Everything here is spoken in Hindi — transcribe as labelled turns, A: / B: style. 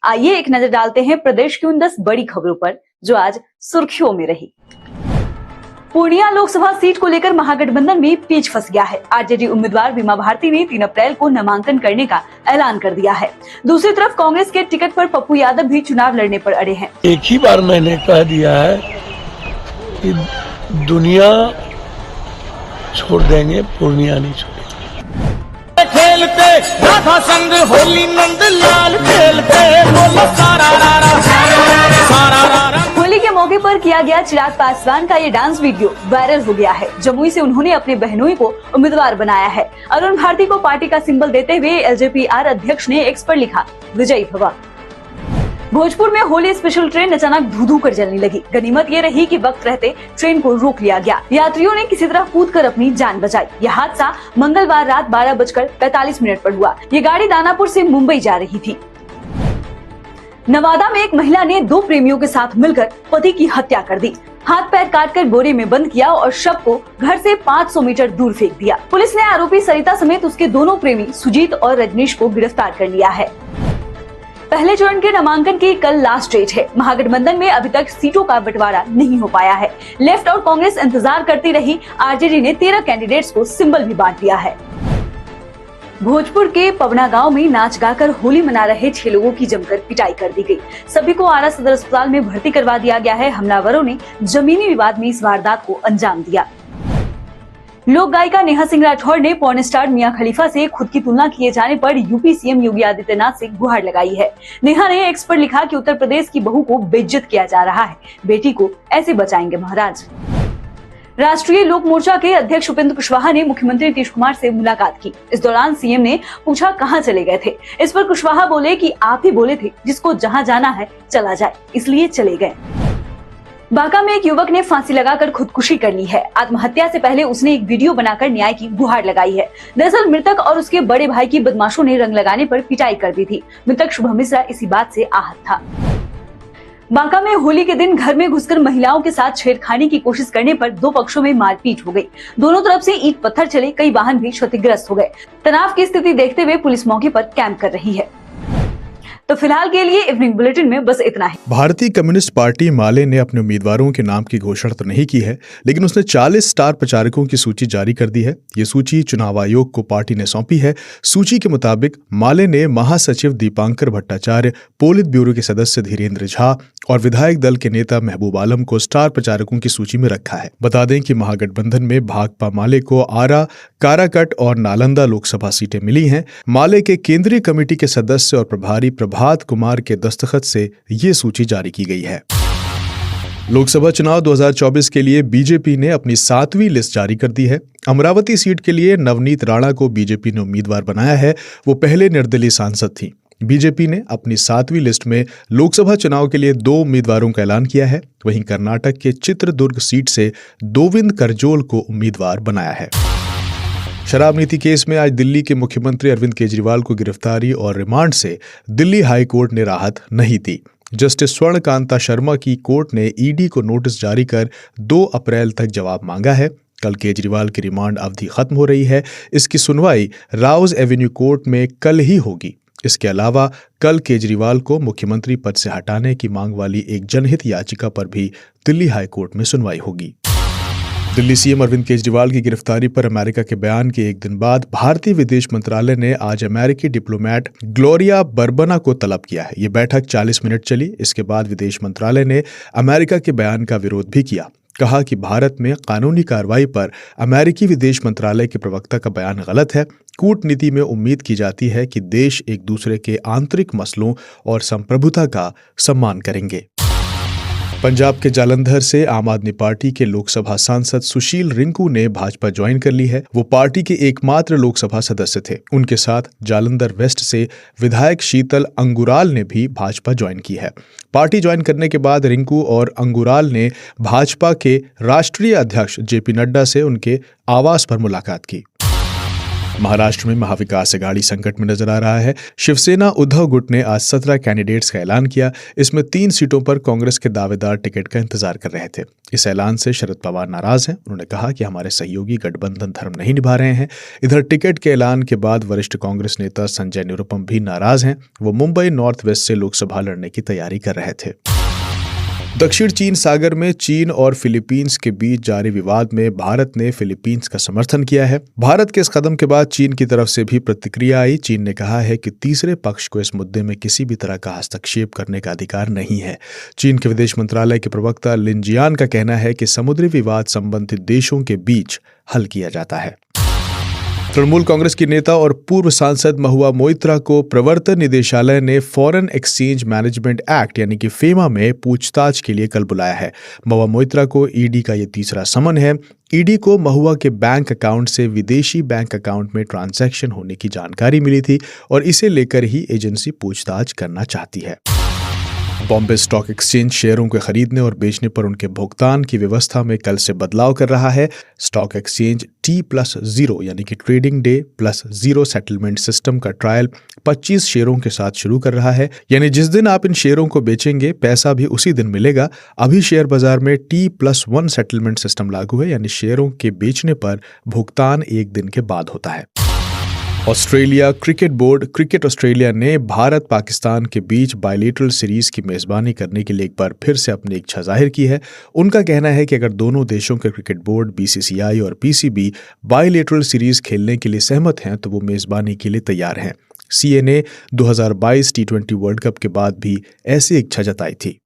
A: आइए एक नजर डालते हैं प्रदेश की उन 10 बड़ी खबरों पर जो आज सुर्खियों में रही। पूर्णिया लोकसभा सीट को लेकर महागठबंधन में पेच फंस गया है। आरजेडी उम्मीदवार बीमा भारती ने 3 अप्रैल को नामांकन करने का ऐलान कर दिया है। दूसरी तरफ कांग्रेस के टिकट पर पप्पू यादव भी चुनाव लड़ने पर अड़े हैं।
B: एक ही बार मैंने कह दिया है कि दुनिया छोड़ देंगे, पूर्णिया नहीं छोड़ेंगे।
C: खेलते राधा संग होली नंदलाल खेलते बोलो सारा रारा सारा रारा।
A: होली के मौके पर किया गया चिराग पासवान का ये डांस वीडियो वायरल हो गया है। जमुई से उन्होंने अपने बहनोई को उम्मीदवार बनाया है। अरुण भारती को पार्टी का सिंबल देते हुए एलजेपीआर अध्यक्ष ने एक्स पर लिखा, विजयी भव। भोजपुर में होली स्पेशल ट्रेन अचानक धू-धू कर जलने लगी। गनीमत ये रही कि वक्त रहते ट्रेन को रोक लिया गया। यात्रियों ने किसी तरह कूदकर अपनी जान बचाई। यह हादसा मंगलवार रात 12:45 पर हुआ। ये गाड़ी दानापुर से मुंबई जा रही थी। नवादा में एक महिला ने 2 प्रेमियों के साथ मिलकर पति की हत्या कर दी। हाथ पैर काटकर बोरे में बंद किया और शव को घर से 500 मीटर दूर फेंक दिया। पुलिस ने आरोपी सरिता समेत उसके दोनों प्रेमी सुजीत और रजनीश को गिरफ्तार कर लिया है। पहले चरण के नामांकन की कल लास्ट डेट है। महागठबंधन में अभी तक सीटों का बंटवारा नहीं हो पाया है। लेफ्ट और कांग्रेस इंतजार करती रही। आरजेडी ने 13 कैंडिडेट्स को सिंबल भी बांट दिया है। भोजपुर के पवना गांव में नाच गाकर होली मना रहे 6 लोगों की जमकर पिटाई कर दी गई। सभी को आरा सदर अस्पताल में भर्ती करवा दिया गया है। हमलावरों ने जमीनी विवाद में इस वारदात को अंजाम दिया। लोक गायिका नेहा सिंह राठौर ने पॉर्न स्टार मियां खलीफा से खुद की तुलना किए जाने पर यूपी सीएम योगी आदित्यनाथ से गुहार लगाई है। नेहा ने एक्स पर लिखा कि उत्तर प्रदेश की बहू को बेइज्जत किया जा रहा है, बेटी को ऐसे बचाएंगे महाराज। राष्ट्रीय लोक मोर्चा के अध्यक्ष उपेंद्र कुशवाहा ने मुख्यमंत्री नीतीश कुमार से मुलाकात की। इस दौरान सीएम ने पूछा कहां चले गए थे। इस पर कुशवाहा बोले कि आप ही बोले थे जिसको जहां जाना है चला जाए, इसलिए चले गए। बांका में एक युवक ने फांसी लगाकर खुदकुशी कर ली है। आत्महत्या से पहले उसने एक वीडियो बनाकर न्याय की गुहार लगाई है। दरअसल मृतक और उसके बड़े भाई की बदमाशों ने रंग लगाने पर पिटाई कर दी थी। मृतक शुभम मिश्रा इसी बात से आहत था। बांका में होली के दिन घर में घुसकर महिलाओं के साथ छेड़खानी की कोशिश करने पर 2 पक्षों में मारपीट हो गई। दोनों तरफ से ईंट पत्थर चले, कई वाहन भी क्षतिग्रस्त हो गए। तनाव की स्थिति देखते हुए पुलिस मौके पर कैंप कर रही है। तो फिलहाल के लिए इवनिंग बुलेटिन में बस इतना ही।
D: भारतीय कम्युनिस्ट पार्टी माले ने अपने उम्मीदवारों के नाम की घोषणा तो नहीं की है, लेकिन उसने 40 स्टार प्रचारकों की सूची जारी कर दी है। ये सूची चुनाव आयोग को पार्टी ने सौंपी है। सूची के मुताबिक माले ने महासचिव दीपांकर भट्टाचार्य, पोलित ब्यूरो के सदस्य धीरेन्द्र झा और विधायक दल के नेता महबूब आलम को स्टार प्रचारकों की सूची में रखा है। बता दें कि महागठबंधन में भाकपा माले को आरा, काराकट और नालंदा लोकसभा सीटें मिली हैं। माले के केंद्रीय कमेटी के सदस्य और प्रभारी प्रभात कुमार के दस्तखत से ये सूची जारी की गई है। लोकसभा चुनाव 2024 के लिए बीजेपी ने अपनी 7वीं लिस्ट जारी कर दी है। अमरावती सीट के लिए नवनीत राणा को बीजेपी ने उम्मीदवार बनाया है। वो पहले निर्दलीय सांसद थी। बीजेपी ने अपनी 7वीं लिस्ट में लोकसभा चुनाव के लिए 2 उम्मीदवारों का ऐलान किया है। वहीं कर्नाटक के चित्रदुर्ग सीट से गोविंद करजोल को उम्मीदवार बनाया है। शराब नीति केस में आज दिल्ली के मुख्यमंत्री अरविंद केजरीवाल को गिरफ्तारी और रिमांड से दिल्ली हाई कोर्ट ने राहत नहीं दी। जस्टिस स्वर्ण कांता शर्मा की कोर्ट ने ईडी को नोटिस जारी कर 2 अप्रैल तक जवाब मांगा है। कल केजरीवाल की रिमांड अवधि खत्म हो रही है। इसकी सुनवाई राउज एवेन्यू कोर्ट में कल ही होगी। इसके अलावा कल केजरीवाल को मुख्यमंत्री पद से हटाने की मांग वाली एक जनहित याचिका पर भी दिल्ली हाई कोर्ट में सुनवाई होगी। दिल्ली सीएम अरविंद केजरीवाल की गिरफ्तारी पर अमेरिका के बयान के एक दिन बाद भारतीय विदेश मंत्रालय ने आज अमेरिकी डिप्लोमेट ग्लोरिया बर्बना को तलब किया है। ये बैठक 40 मिनट चली। इसके बाद विदेश मंत्रालय ने अमेरिका के बयान का विरोध भी किया। कहा कि भारत में कानूनी कार्रवाई पर अमेरिकी विदेश मंत्रालय के प्रवक्ता का बयान गलत है। कूटनीति में उम्मीद की जाती है कि देश एक दूसरे के आंतरिक मसलों और संप्रभुता का सम्मान करेंगे। पंजाब के जालंधर से आम आदमी पार्टी के लोकसभा सांसद सुशील रिंकू ने भाजपा ज्वाइन कर ली है। वो पार्टी के एकमात्र लोकसभा सदस्य थे। उनके साथ जालंधर वेस्ट से विधायक शीतल अंगुराल ने भी भाजपा ज्वाइन की है। पार्टी ज्वाइन करने के बाद रिंकू और अंगुराल ने भाजपा के राष्ट्रीय अध्यक्ष जेपी नड्डा से उनके आवास पर मुलाकात की। महाराष्ट्र में महाविकास अघाड़ी संकट में नजर आ रहा है। शिवसेना उद्धव गुट ने आज 17 कैंडिडेट्स का ऐलान किया। इसमें 3 सीटों पर कांग्रेस के दावेदार टिकट का इंतजार कर रहे थे। इस ऐलान से शरद पवार नाराज हैं। उन्होंने कहा कि हमारे सहयोगी गठबंधन धर्म नहीं निभा रहे हैं। इधर टिकट के ऐलान के बाद वरिष्ठ कांग्रेस नेता संजय निरुपम भी नाराज हैं। वो मुंबई नॉर्थ वेस्ट से लोकसभा लड़ने की तैयारी कर रहे थे। दक्षिण चीन सागर में चीन और फिलीपींस के बीच जारी विवाद में भारत ने फिलीपींस का समर्थन किया है। भारत के इस कदम के बाद चीन की तरफ से भी प्रतिक्रिया आई। चीन ने कहा है कि तीसरे पक्ष को इस मुद्दे में किसी भी तरह का हस्तक्षेप करने का अधिकार नहीं है। चीन के विदेश मंत्रालय के प्रवक्ता लिन जियान का कहना है कि समुद्री विवाद संबंधित देशों के बीच हल किया जाता है। तृणमूल कांग्रेस की नेता और पूर्व सांसद महुआ मोइत्रा को प्रवर्तन निदेशालय ने फॉरेन एक्सचेंज मैनेजमेंट एक्ट यानी कि फेमा में पूछताछ के लिए कल बुलाया है। महुआ मोइत्रा को ईडी का ये तीसरा समन है। ईडी को महुआ के बैंक अकाउंट से विदेशी बैंक अकाउंट में ट्रांजैक्शन होने की जानकारी मिली थी और इसे लेकर ही एजेंसी पूछताछ करना चाहती है। बॉम्बे स्टॉक एक्सचेंज शेयरों के खरीदने और बेचने पर उनके भुगतान की व्यवस्था में कल से बदलाव कर रहा है। स्टॉक एक्सचेंज T+0 यानी कि ट्रेडिंग डे +0 सेटलमेंट सिस्टम का ट्रायल 25 शेयरों के साथ शुरू कर रहा है। यानी जिस दिन आप इन शेयरों को बेचेंगे पैसा भी उसी दिन मिलेगा। अभी शेयर बाजार में T+1 सेटलमेंट सिस्टम लागू है, यानी शेयरों के बेचने पर भुगतान एक दिन के बाद होता है। Australia cricket board cricket Australia ने भारत पाकिस्तान के बीच बायलेटरल सीरीज की मेजबानी करने के लिए एक बार फिर से अपनी इच्छा जाहिर की है। उनका कहना है कि अगर दोनों देशों के क्रिकेट बोर्ड BCCI और PCB बायलेटरल सीरीज खेलने के लिए सहमत हैं तो वो मेजबानी के लिए तैयार हैं। CA ने 2022 T20 वर्ल्ड कप के बाद भी ऐसी इच्छा जताई थी।